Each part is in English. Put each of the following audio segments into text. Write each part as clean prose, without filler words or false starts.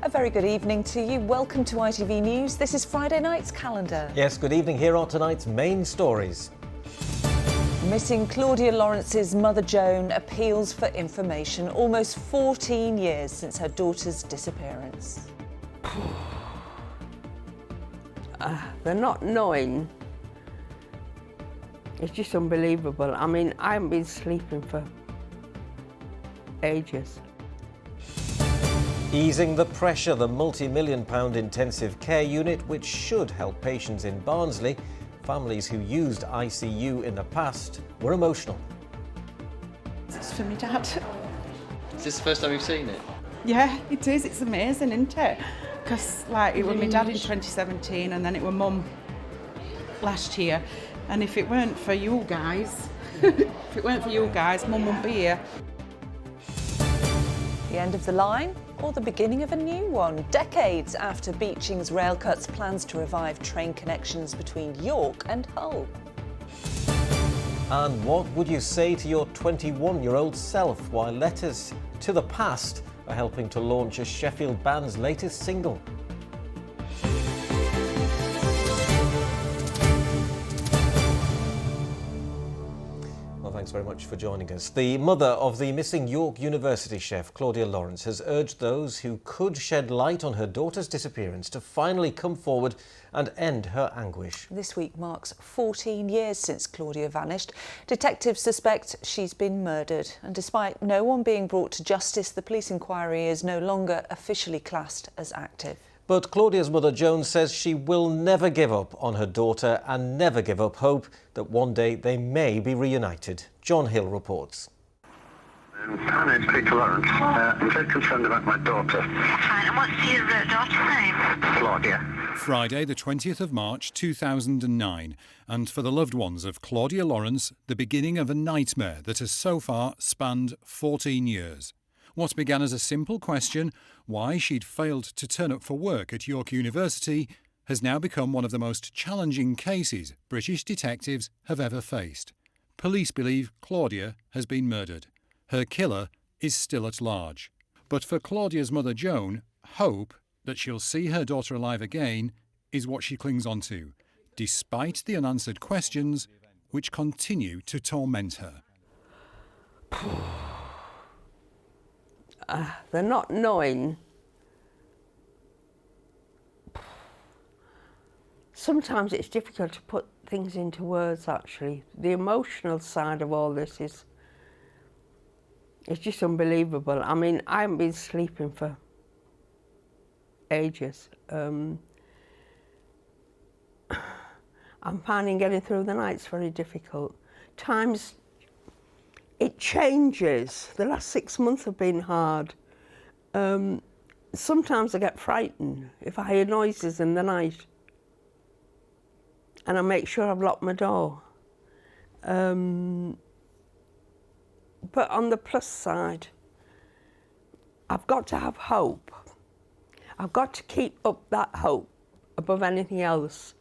A very good evening to you. Welcome to ITV News. This is Friday night's calendar. Yes, good evening. Here are tonight's main stories. Missing Claudia Lawrence's mother Joan appeals for information almost 14 years since her daughter's disappearance. They're not knowing. It's just unbelievable. I mean, I haven't been sleeping for ages. Easing the pressure, the multi-million-pound intensive care unit, which should help patients in Barnsley. Families who used ICU in the past were emotional. It's for me dad. Is this the first time you've seen it? Yeah, it is. It's amazing, isn't it? Because it was my dad in 2017 and then it was mum last year. And if it weren't for you guys, mum wouldn't be here. The end of the line or the beginning of a new one? Decades after Beeching's Railcuts plans to revive train connections between York and Hull. And what would you say to your 21-year-old self while letters to the past are helping to launch a Sheffield band's latest single? Well, thanks very much for joining us. The mother of the missing York University chef, Claudia Lawrence, has urged those who could shed light on her daughter's disappearance to finally come forward and end her anguish. This week marks 14 years since Claudia vanished. Detectives suspect she's been murdered, and despite no one being brought to justice, the police inquiry is no longer officially classed as active. But Claudia's mother, Joan, says she will never give up on her daughter and never give up hope that one day they may be reunited. John Hill reports. Hi, it's Peter Lawrence. I'm very concerned about my daughter. Fine, and what's your daughter's name? Claudia. Friday, the 20th of March 2009, and for the loved ones of Claudia Lawrence, the beginning of a nightmare that has so far spanned 14 years. What began as a simple question, why she'd failed to turn up for work at York University, has now become one of the most challenging cases British detectives have ever faced. Police believe Claudia has been murdered. Her killer is still at large. But for Claudia's mother Joan, hope that she'll see her daughter alive again is what she clings on to, despite the unanswered questions which continue to torment her. They're not knowing. Sometimes it's difficult to put things into words, actually. The emotional side of all this is just unbelievable. I mean, I haven't been sleeping for ages. I'm finding getting through the nights very difficult. Times it changes. The last 6 months have been hard. Sometimes I get frightened if I hear noises in the night, and I make sure I've locked my door. But on the plus side, I've got to have hope. I've got to keep up that hope above anything else.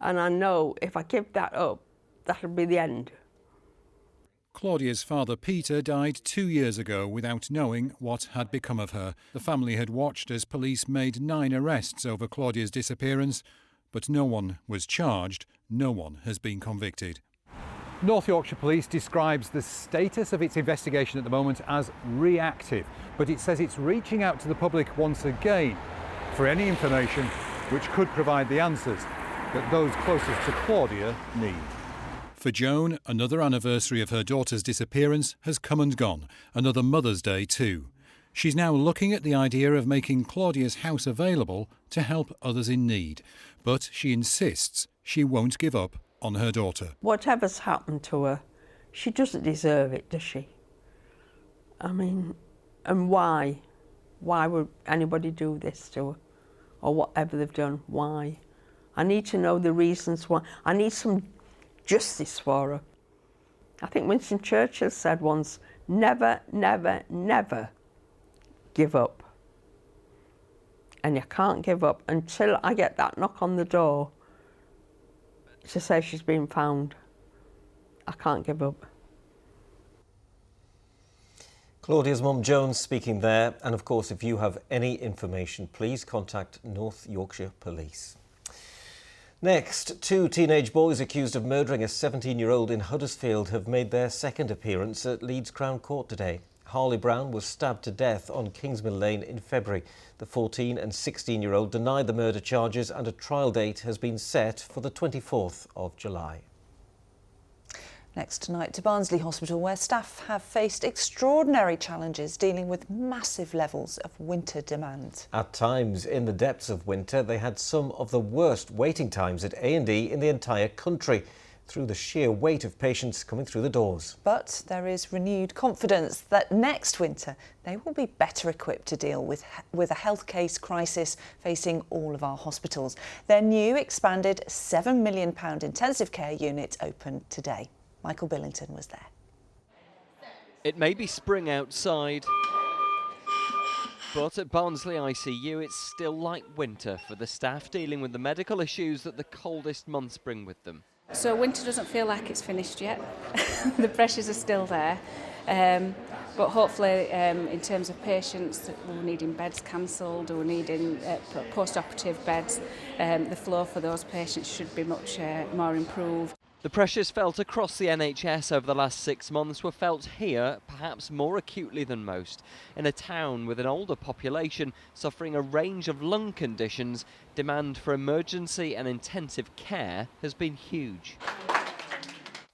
And I know if I give that up, that'll be the end. Claudia's father, Peter, died 2 years ago without knowing what had become of her. The family had watched as police made 9 arrests over Claudia's disappearance, but no one was charged, no one has been convicted. North Yorkshire Police describes the status of its investigation at the moment as reactive, but it says it's reaching out to the public once again for any information which could provide the answers that those closest to Claudia need. For Joan, another anniversary of her daughter's disappearance has come and gone, another Mother's Day too. She's now looking at the idea of making Claudia's house available to help others in need, but she insists she won't give up on her daughter. Whatever's happened to her, she doesn't deserve it, does she? I mean, and why? Why would anybody do this to her? Or whatever they've done, why? I need to know the reasons why. I need some justice for her. I think Winston Churchill said once, never, never, never give up. And you can't give up until I get that knock on the door to say she's been found. I can't give up. Claudia's mum Joan speaking there. And of course, if you have any information, please contact North Yorkshire Police. Next, 2 teenage boys accused of murdering a 17-year-old in Huddersfield have made their second appearance at Leeds Crown Court today. Harley Brown was stabbed to death on Kingsmill Lane in February. The 14 and 16-year-old denied the murder charges and a trial date has been set for the 24th of July. Next tonight to Barnsley Hospital, where staff have faced extraordinary challenges dealing with massive levels of winter demand. At times, in the depths of winter, they had some of the worst waiting times at A&E in the entire country, through the sheer weight of patients coming through the doors. But there is renewed confidence that next winter they will be better equipped to deal with a health case crisis facing all of our hospitals. Their new expanded £7 million intensive care unit opened today. Michael Billington was there. It may be spring outside, but at Barnsley ICU it's still like winter for the staff dealing with the medical issues that the coldest months bring with them. So winter doesn't feel like it's finished yet. The pressures are still there. But hopefully in terms of patients, we're needing beds cancelled, or we're needing post-operative beds, the flow for those patients should be much more improved. The pressures felt across the NHS over the last 6 months were felt here perhaps more acutely than most. In a town with an older population suffering a range of lung conditions, demand for emergency and intensive care has been huge.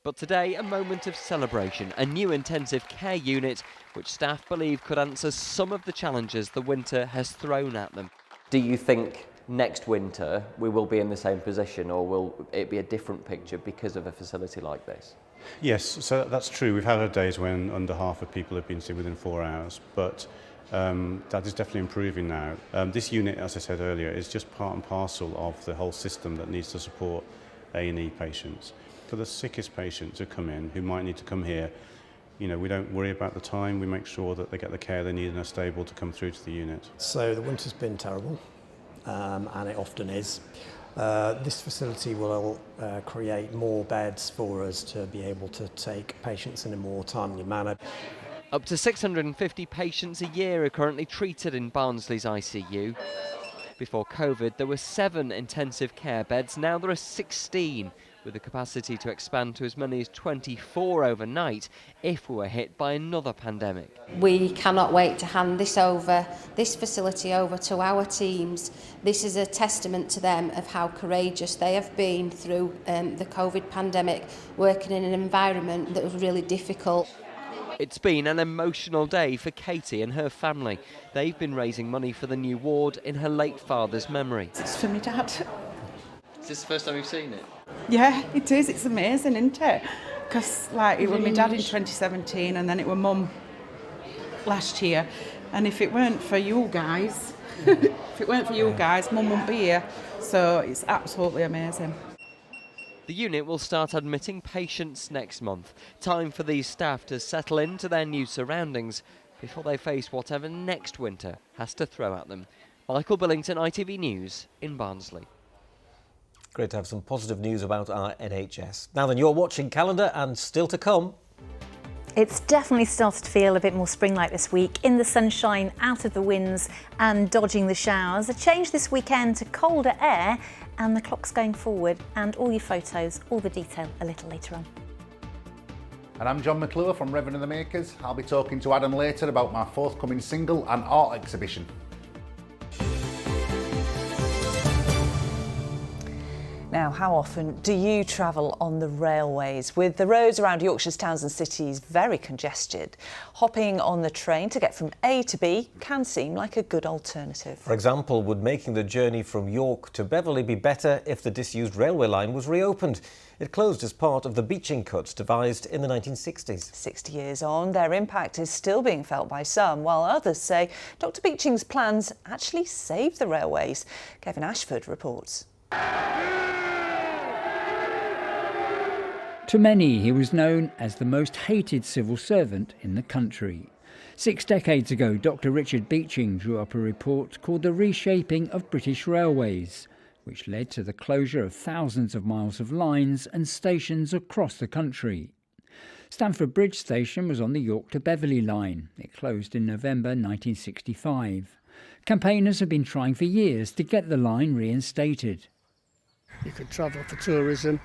But today, a moment of celebration, a new intensive care unit which staff believe could answer some of the challenges the winter has thrown at them. Do you think next winter we will be in the same position, or will it be a different picture because of a facility like this? Yes, so that's true. We've had days when under half of people have been seen within 4 hours, but that is definitely improving now. This unit, as I said earlier, is just part and parcel of the whole system that needs to support A&E patients. For the sickest patients who come in, who might need to come here, you know, we don't worry about the time. We make sure that they get the care they need and are stable to come through to the unit. So the winter's been terrible. And it often is. This facility will create more beds for us to be able to take patients in a more timely manner. Up to 650 patients a year are currently treated in Barnsley's ICU. Before COVID, there were 7 intensive care beds. Now there are 16, with the capacity to expand to as many as 24 overnight if we were hit by another pandemic. We cannot wait to hand this facility over to our teams. This is a testament to them of how courageous they have been through the COVID pandemic, working in an environment that was really difficult. It's been an emotional day for Katie and her family. They've been raising money for the new ward in her late father's memory. It's for my dad. Is this the first time you've seen it? Yeah, it is. It's amazing, isn't it? Because it was my dad in 2017 and then it was mum last year. And if it weren't for you guys, mum wouldn't be here. So it's absolutely amazing. The unit will start admitting patients next month. Time for these staff to settle into their new surroundings before they face whatever next winter has to throw at them. Michael Billington, ITV News in Barnsley. Great to have some positive news about our NHS. Now then, you're watching Calendar, and still to come. It's definitely started to feel a bit more spring-like this week, in the sunshine, out of the winds and dodging the showers. A change this weekend to colder air, and the clock's going forward, and all your photos, all the detail a little later on. And I'm John McClure from Reverend and the Makers. I'll be talking to Adam later about my forthcoming single and art exhibition. Now, how often do you travel on the railways? With the roads around Yorkshire's towns and cities very congested, hopping on the train to get from A to B can seem like a good alternative. For example, would making the journey from York to Beverley be better if the disused railway line was reopened? It closed as part of the beaching cuts devised in the 1960s. 60 years on, their impact is still being felt by some, while others say Dr Beeching's plans actually saved the railways. Kevin Ashford reports. To many, he was known as the most hated civil servant in the country. 6 decades ago, Dr Richard Beeching drew up a report called The Reshaping of British Railways, which led to the closure of thousands of miles of lines and stations across the country. Stamford Bridge station was on the York to Beverley line. It closed in November 1965. Campaigners have been trying for years to get the line reinstated. You could travel for tourism,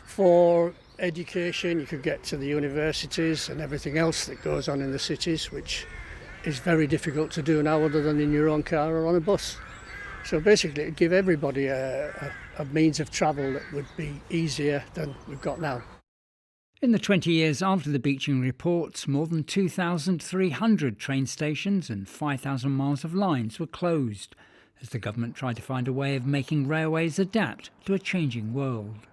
for education, you could get to the universities and everything else that goes on in the cities, which is very difficult to do now other than in your own car or on a bus. So basically it'd give everybody a means of travel that would be easier than we've got now. In the 20 years after the Beeching report, more than 2,300 train stations and 5,000 miles of lines were closed as the government tried to find a way of making railways adapt to a changing world.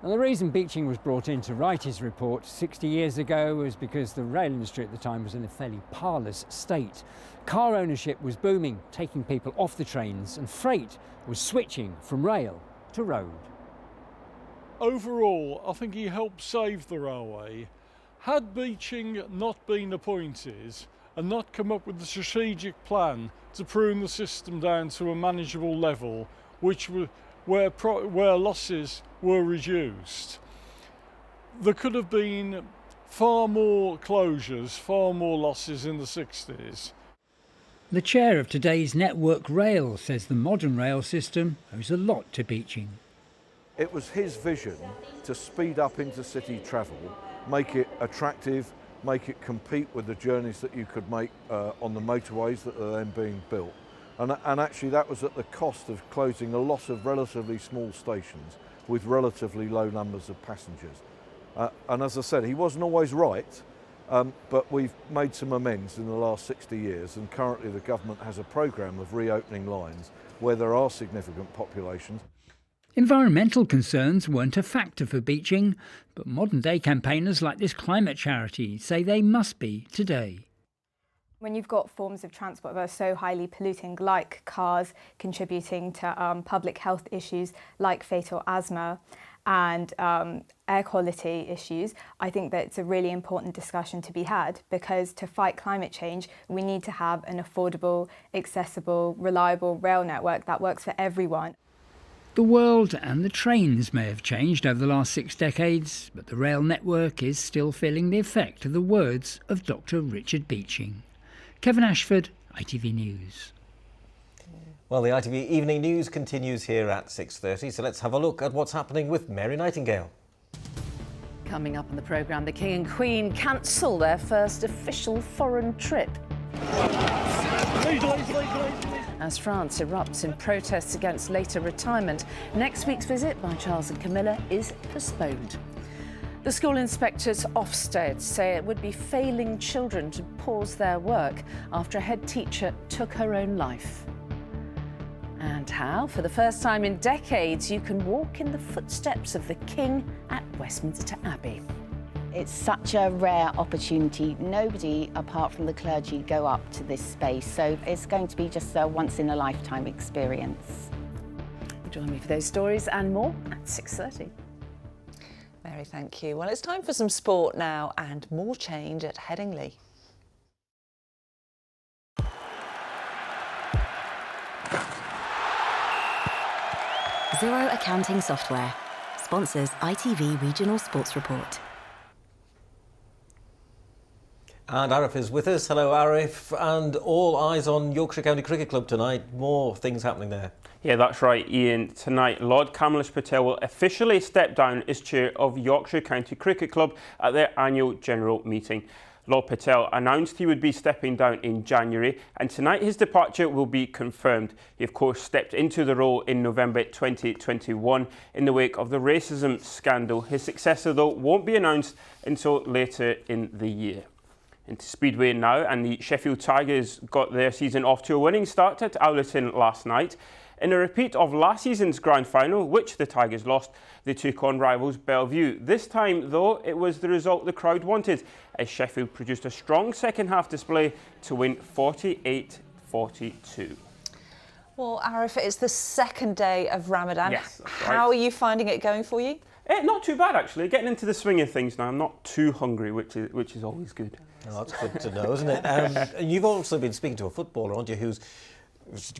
And the reason Beeching was brought in to write his report 60 years ago was because the rail industry at the time was in a fairly parlous state. Car ownership was booming, taking people off the trains, and freight was switching from rail to road. Overall, I think he helped save the railway. Had Beeching not been appointed and not come up with a strategic plan to prune the system down to a manageable level, where losses were reduced, there could have been far more closures, far more losses in the 60s. The chair of today's Network Rail says the modern rail system owes a lot to Beeching. It was his vision to speed up intercity travel, make it attractive, make it compete with the journeys that you could make on the motorways that are then being built. And actually that was at the cost of closing a lot of relatively small stations with relatively low numbers of passengers. And as I said, he wasn't always right, but we've made some amends in the last 60 years, and currently the government has a programme of reopening lines where there are significant populations. Environmental concerns weren't a factor for Beeching, but modern-day campaigners like this climate charity say they must be today. When you've got forms of transport that are so highly polluting, like cars contributing to public health issues like fatal asthma and air quality issues, I think that it's a really important discussion to be had, because to fight climate change, we need to have an affordable, accessible, reliable rail network that works for everyone. The world and the trains may have changed over the last 6 decades, but the rail network is still feeling the effect of the words of Dr. Richard Beeching. Kevin Ashford, ITV News. Well, the ITV Evening News continues here at 6:30, so let's have a look at what's happening with Mary Nightingale. Coming up on the programme, the King and Queen cancel their first official foreign trip. As France erupts in protests against later retirement, next week's visit by Charles and Camilla is postponed. The school inspectors Ofsted say it would be failing children to pause their work after a head teacher took her own life. And how, for the first time in decades, you can walk in the footsteps of the King at Westminster Abbey. It's such a rare opportunity. Nobody, apart from the clergy, go up to this space. So it's going to be just a once-in-a-lifetime experience. Join me for those stories and more at 6:30. Mary, thank you. Well, it's time for some sport now and more change at Headingley. Xero Accounting Software sponsors ITV Regional Sports Report. And Arif is with us. Hello, Arif. And all eyes on Yorkshire County Cricket Club tonight. More things happening there. Yeah, that's right, Ian. Tonight, Lord Kamlesh Patel will officially step down as chair of Yorkshire County Cricket Club at their annual general meeting. Lord Patel announced he would be stepping down in January, and tonight his departure will be confirmed. He, of course, stepped into the role in November 2021 in the wake of the racism scandal. His successor, though, won't be announced until later in the year. Into Speedway now, and the Sheffield Tigers got their season off to a winning start at Owlerton last night. In a repeat of last season's grand final, which the Tigers lost, they took on rivals Bellevue. This time, though, it was the result the crowd wanted, as Sheffield produced a strong second-half display to win 48-42. Well, Arif, it's the second day of Ramadan. Yes, that's right. How are you finding it going for you? Not too bad, actually. Getting into the swing of things now. I'm not too hungry, which is always good. Oh, that's good to know, isn't it? And you've also been speaking to a footballer, aren't you, who's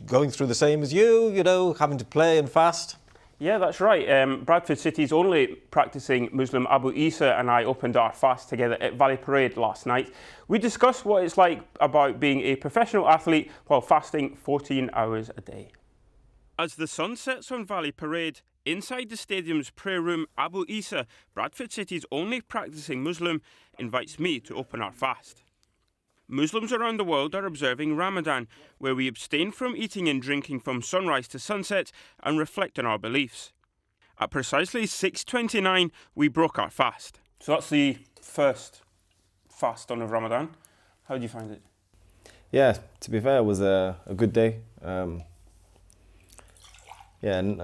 going through the same as you know, having to play and fast. Yeah, that's right. Bradford City's only practising Muslim Abu Isa and I opened our fast together at Valley Parade last night. We discussed what it's like about being a professional athlete while fasting 14 hours a day. As the sun sets on Valley Parade, inside the stadium's prayer room, Abu Isa, Bradford City's only practising Muslim, invites me to open our fast. Muslims around the world are observing Ramadan, where we abstain from eating and drinking from sunrise to sunset and reflect on our beliefs. At precisely 6:29, we broke our fast. So that's the first fast on of Ramadan. How did you find it? Yeah, to be fair, it was a good day. Didn't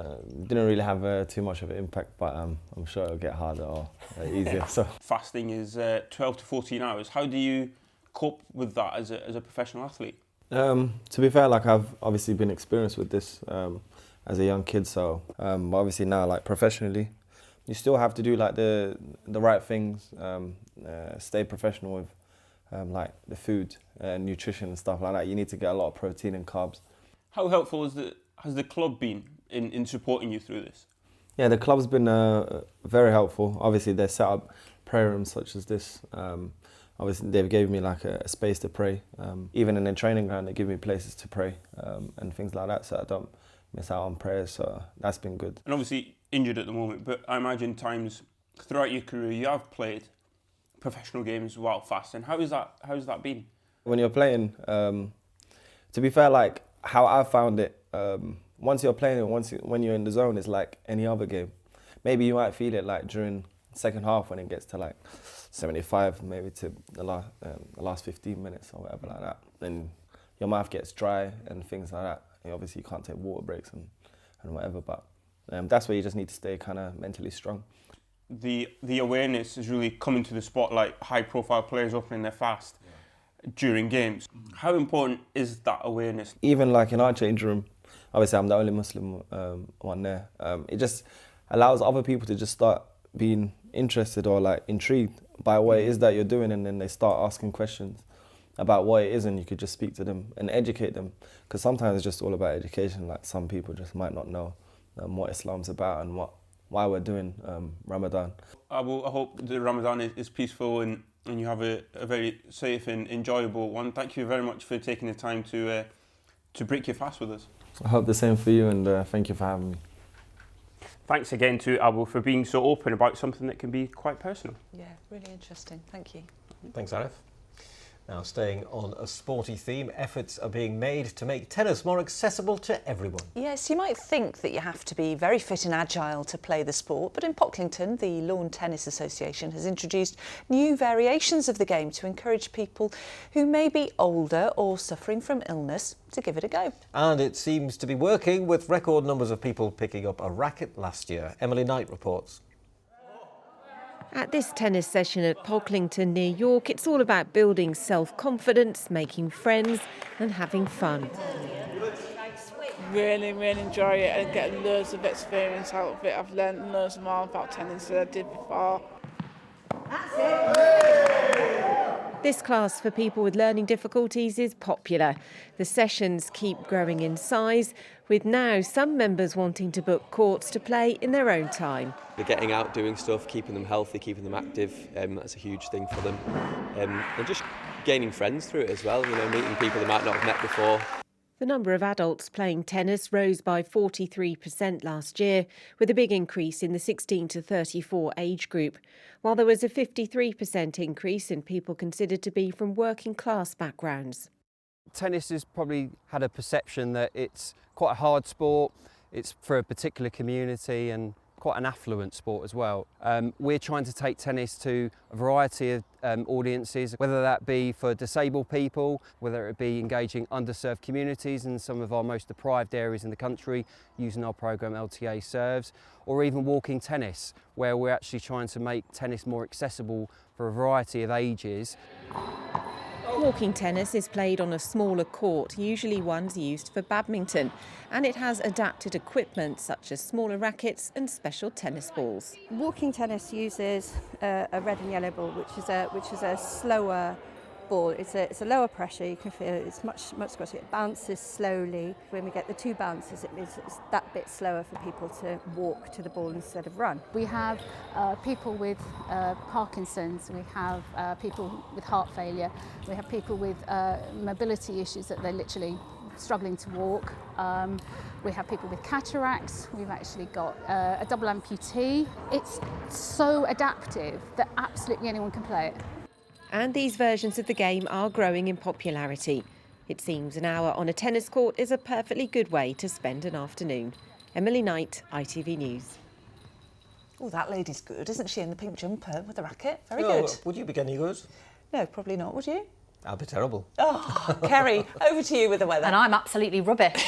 really have too much of an impact, but I'm sure it'll get harder or easier. So fasting is 12 to 14 hours. How do you cope with that as a professional athlete? To be fair, like I've obviously been experienced with this as a young kid, so obviously now like professionally, you still have to do like the right things, stay professional with like the food and nutrition and stuff like that. You need to get a lot of protein and carbs. How helpful has the club been in supporting you through this? Yeah, the club's been very helpful. Obviously, they set up prayer rooms such as this. Obviously, they've given me like a space to pray. Even in the training ground, they give me places to pray and things like that, so I don't miss out on prayers. So that's been good. And obviously injured at the moment, but I imagine times throughout your career you have played professional games while fasting. How's that been? When you're playing, to be fair, like how I found it, once you're playing it, when you're in the zone, it's like any other game. Maybe you might feel it like during the second half when it gets to like 75, maybe to the last 15 minutes or whatever like that. Then your mouth gets dry and things like that. And obviously you can't take water breaks and whatever, but that's where you just need to stay kind of mentally strong. The awareness is really coming to the spotlight, high profile players opening their fast during games. How important is that awareness? Even like in our change room, obviously I'm the only Muslim one there. It just allows other people to just start being interested or like intrigued by what it is that you're doing, and then they start asking questions about what it is, and you could just speak to them and educate them, because sometimes it's just all about education. Like some people just might not know what Islam's about and why we're doing Ramadan. I hope the Ramadan is peaceful and you have a very safe and enjoyable one. Thank you very much for taking the time to break your fast with us. I hope the same for you, and thank you for having me. Thanks again to Abu for being so open about something that can be quite personal. Yeah, really interesting. Thank you. Thanks, Arif. Now, staying on a sporty theme, efforts are being made to make tennis more accessible to everyone. Yes, you might think that you have to be very fit and agile to play the sport, but in Pocklington, the Lawn Tennis Association has introduced new variations of the game to encourage people who may be older or suffering from illness to give it a go. And it seems to be working, with record numbers of people picking up a racket last year. Emily Knight reports. At this tennis session at Pocklington near York, it's all about building self-confidence, making friends and having fun. Really enjoy it and get loads of experience out of it. I've learned loads more about tennis than I did before. This class for people with learning difficulties is popular. The sessions keep growing in size, with now some members wanting to book courts to play in their own time. They're getting out, doing stuff, keeping them healthy, keeping them active. That's a huge thing for them. And just gaining friends through it as well, meeting people they might not have met before. The number of adults playing tennis rose by 43% last year, with a big increase in the 16 to 34 age group, while there was a 53% increase in people considered to be from working class backgrounds. Tennis has probably had a perception that it's quite a hard sport, it's for a particular community and quite an affluent sport as well. We're trying to take tennis to a variety of audiences, whether that be for disabled people, whether it be engaging underserved communities in some of our most deprived areas in the country using our programme LTA Serves, or even walking tennis, where we're actually trying to make tennis more accessible for a variety of ages. Walking tennis is played on a smaller court, usually ones used for badminton, and it has adapted equipment such as smaller rackets and special tennis balls. Walking tennis uses a red and yellow ball, which is a slower ball, it's a lower pressure. You can feel it's much squashier. It bounces slowly. When we get the 2 bounces, it means it's that bit slower for people to walk to the ball instead of run. We have people with Parkinson's, we have people with heart failure, we have people with mobility issues that they're literally struggling to walk. We have people with cataracts. We've actually got a double amputee. It's so adaptive that absolutely anyone can play it. And these versions of the game are growing in popularity. It seems an hour on a tennis court is a perfectly good way to spend an afternoon. Emily Knight, ITV News. Oh, that lady's good, isn't she, in the pink jumper with the racket? Very Oh, good. Would you be any good? No, probably not, would you? I'll be terrible. Oh, Kerry, over to you with the weather. And I'm absolutely rubbish.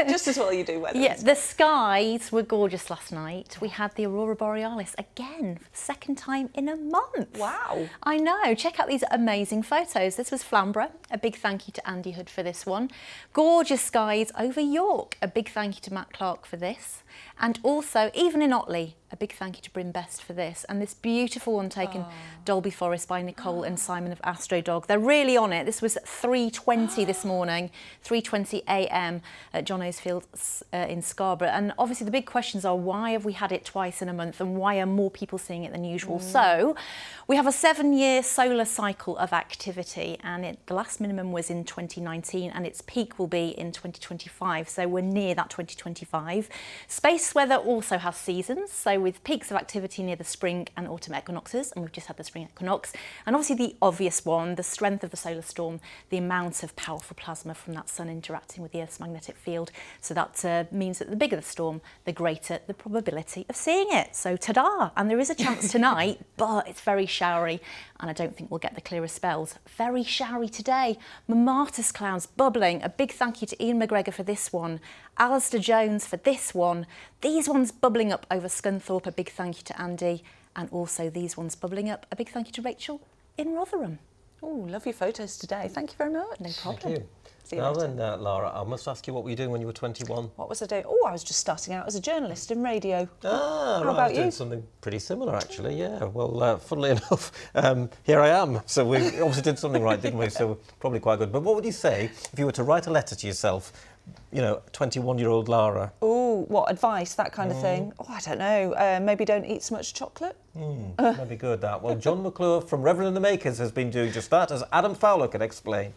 Just as well you do weather. Yeah, the skies were gorgeous last night. We had the Aurora Borealis again for the second time in a month. Wow. I know. Check out these amazing photos. This was Flamborough. A big thank you to Andy Hood for this one. Gorgeous skies over York. A big thank you to Matt Clark for this. And also, even in Otley, a big thank you to Bryn Best for this. And this beautiful one taken Dolby Forest by Nicole and Simon of Astrodog. They're really on it. This was at 3:20 this morning, 3:20 a.m. at John O''s Field in Scarborough. And obviously the big questions are, why have we had it twice in a month and why are more people seeing it than usual? So we have a 7-year solar cycle of activity, and the last minimum was in 2019 and its peak will be in 2025. So we're near that 2025. Space weather also has seasons, so with peaks of activity near the spring and autumn equinoxes, and we've just had the spring equinox, and obviously the obvious one, the strength of the solar storm, the amount of powerful plasma from that sun interacting with the Earth's magnetic field. So that means that the bigger the storm, the greater the probability of seeing it. So ta-da! And there is a chance tonight, but it's very showery, and I don't think we'll get the clearest spells. Very showery today. Momatus clouds bubbling. A big thank you to Ian McGregor for this one. Alistair Jones for this one. These ones bubbling up over Scunthorpe. A big thank you to Andy. And also these ones bubbling up. A big thank you to Rachel in Rotherham. Oh, love your photos today. Thank you very much. No problem. Thank you. See you now later. then, Lara, I must ask you, what were you doing when you were 21? What was I doing? Oh, I was just starting out as a journalist in radio. Ah, How right, I about was doing you? something pretty similar, actually, yeah. Well, funnily enough, here I am. So we obviously did something right, didn't we? So probably quite good. But what would you say if you were to write a letter to yourself, 21-year-old Lara? Oh, what advice, that kind of thing? Oh, I don't know. Maybe don't eat so much chocolate. That'd be good, that. Well, John McClure from Reverend and the Makers has been doing just that, as Adam Fowler could explain.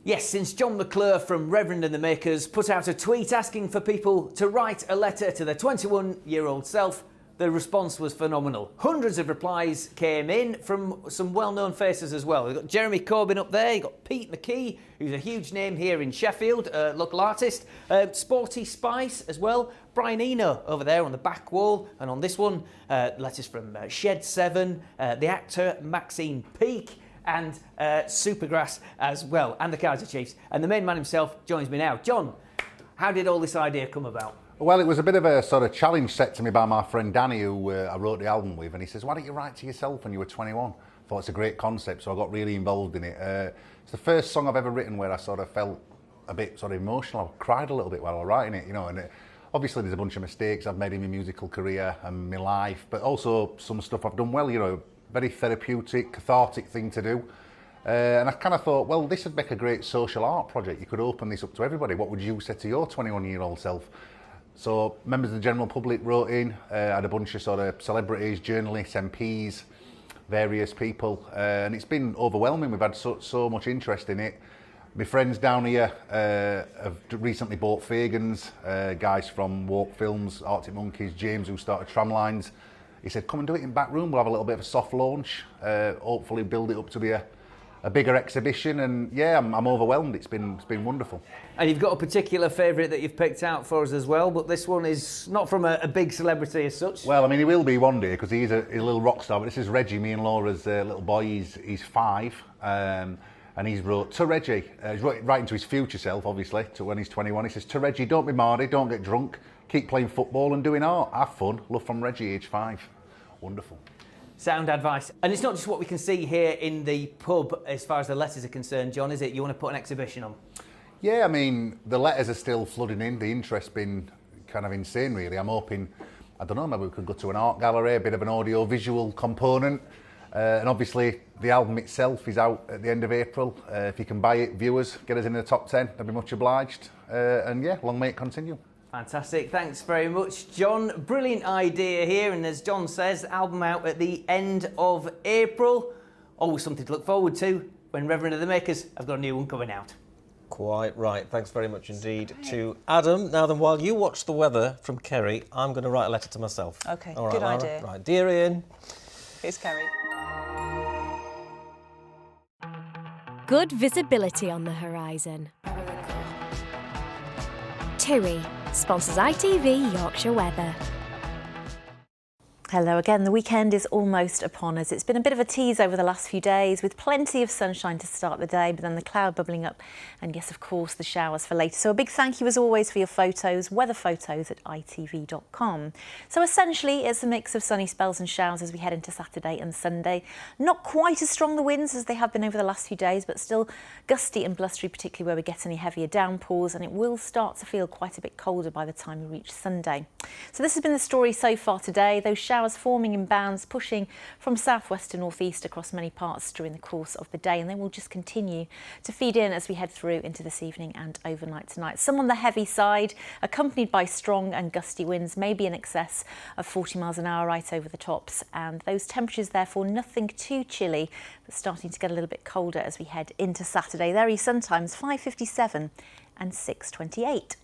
Yes, since John McClure from Reverend and the Makers put out a tweet asking for people to write a letter to their 21-year-old self, the response was phenomenal. Hundreds of replies came in from some well-known faces as well. We've got Jeremy Corbyn up there, you've got Pete McKee, who's a huge name here in Sheffield, local artist, Sporty Spice as well, Brian Eno over there on the back wall, and on this one, letters from Shed 7, the actor Maxine Peake, and Supergrass as well, and the Kaiser Chiefs. And the main man himself joins me now. John, how did all this idea come about? Well, it was a bit of a sort of challenge set to me by my friend Danny, who I wrote the album with, and he says, why don't you write to yourself when you were 21? I thought it's a great concept, so I got really involved in it. It's the first song I've ever written where I sort of felt a bit sort of emotional. I cried a little bit while I was writing it, and obviously there's a bunch of mistakes I've made in my musical career and my life, but also some stuff I've done well, very therapeutic, cathartic thing to do. And I kind of thought, well, this would make a great social art project. You could open this up to everybody. What would you say to your 21-year-old self? So members of the general public wrote in, had a bunch of sort of celebrities, journalists, MPs, various people, and it's been overwhelming. We've had so much interest in it. My friends down here have recently bought Fagans, guys from Walk Films, Arctic Monkeys, James, who started Tramlines. He said, come and do it in back room. We'll have a little bit of a soft launch, hopefully build it up to be a bigger exhibition. And yeah, I'm overwhelmed. It's been wonderful. And you've got a particular favourite that you've picked out for us as well, but this one is not from a big celebrity as such. Well, I mean, he will be one day because he's a little rock star. But this is Reggie, me and Laura's little boy. He's 5, and he's wrote to Reggie. He's writing to his future self, obviously, to when he's 21. He says, to Reggie, don't be mardy, don't get drunk, keep playing football and doing art, have fun. Love from Reggie, age 5. Wonderful. Sound advice. And it's not just what we can see here in the pub as far as the letters are concerned, John, is it? You want to put an exhibition on? Yeah, I mean, the letters are still flooding in. The interest's been kind of insane, really. I'm hoping, I don't know, maybe we could go to an art gallery, a bit of an audio-visual component. And obviously the album itself is out at the end of April. If you can buy it, viewers, get us in the top 10, I'd be much obliged. And yeah, long may it continue. Fantastic, thanks very much, John. Brilliant idea here, and as John says, album out at the end of April. Always something to look forward to when Reverend of the Makers have got a new one coming out. Quite right. Thanks very much indeed to Adam. Now then, while you watch the weather from Kerry, I'm going to write a letter to myself. OK, All right, good Lara? idea. Right, dear Ian. Here's Kerry. Good visibility on the horizon. TUI sponsors ITV Yorkshire Weather. Hello again. The weekend is almost upon us. It's been a bit of a tease over the last few days with plenty of sunshine to start the day, but then the cloud bubbling up and yes, of course, the showers for later. So a big thank you as always for your photos, weather photos at itv.com. So essentially it's a mix of sunny spells and showers as we head into Saturday and Sunday. Not quite as strong the winds as they have been over the last few days, but still gusty and blustery, particularly where we get any heavier downpours, and it will start to feel quite a bit colder by the time we reach Sunday. So this has been the story so far today. Those showers forming in bands, pushing from southwest to northeast across many parts during the course of the day, and they will just continue to feed in as we head through into this evening and overnight tonight. Some on the heavy side, accompanied by strong and gusty winds, maybe in excess of 40 miles an hour right over the tops, and those temperatures therefore nothing too chilly, but starting to get a little bit colder as we head into Saturday. There are sometimes 5:57 and 6:28.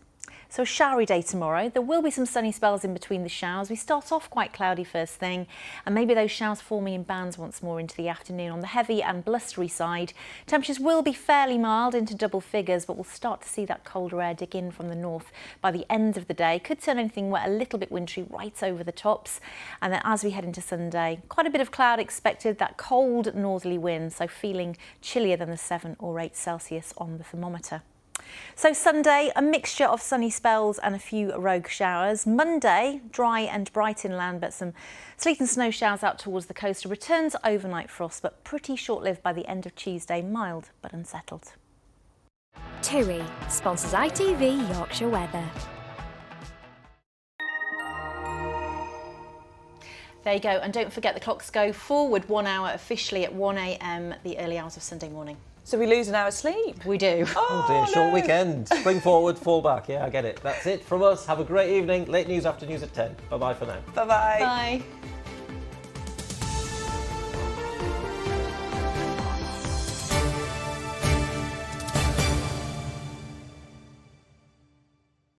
So a showery day tomorrow. There will be some sunny spells in between the showers. We start off quite cloudy first thing, and maybe those showers forming in bands once more into the afternoon. On the heavy and blustery side, temperatures will be fairly mild into double figures, but we'll start to see that colder air dig in from the north by the end of the day. Could turn anything wet a little bit wintry right over the tops. And then as we head into Sunday, quite a bit of cloud expected, that cold northerly wind, so feeling chillier than the 7 or 8 Celsius on the thermometer. So Sunday, a mixture of sunny spells and a few rogue showers. Monday, dry and bright inland, but some sleet and snow showers out towards the coast. A return to overnight frost, but pretty short-lived by the end of Tuesday, mild but unsettled. TUI sponsors ITV Yorkshire Weather. There you go, and don't forget the clocks go forward 1 hour officially at 1 a.m. the early hours of Sunday morning. So we lose an hour's sleep? We do. Oh dear, short weekend. Spring forward, fall back. Yeah, I get it. That's it from us. Have a great evening. Late news after news at 10. Bye-bye for now. Bye-bye. Bye.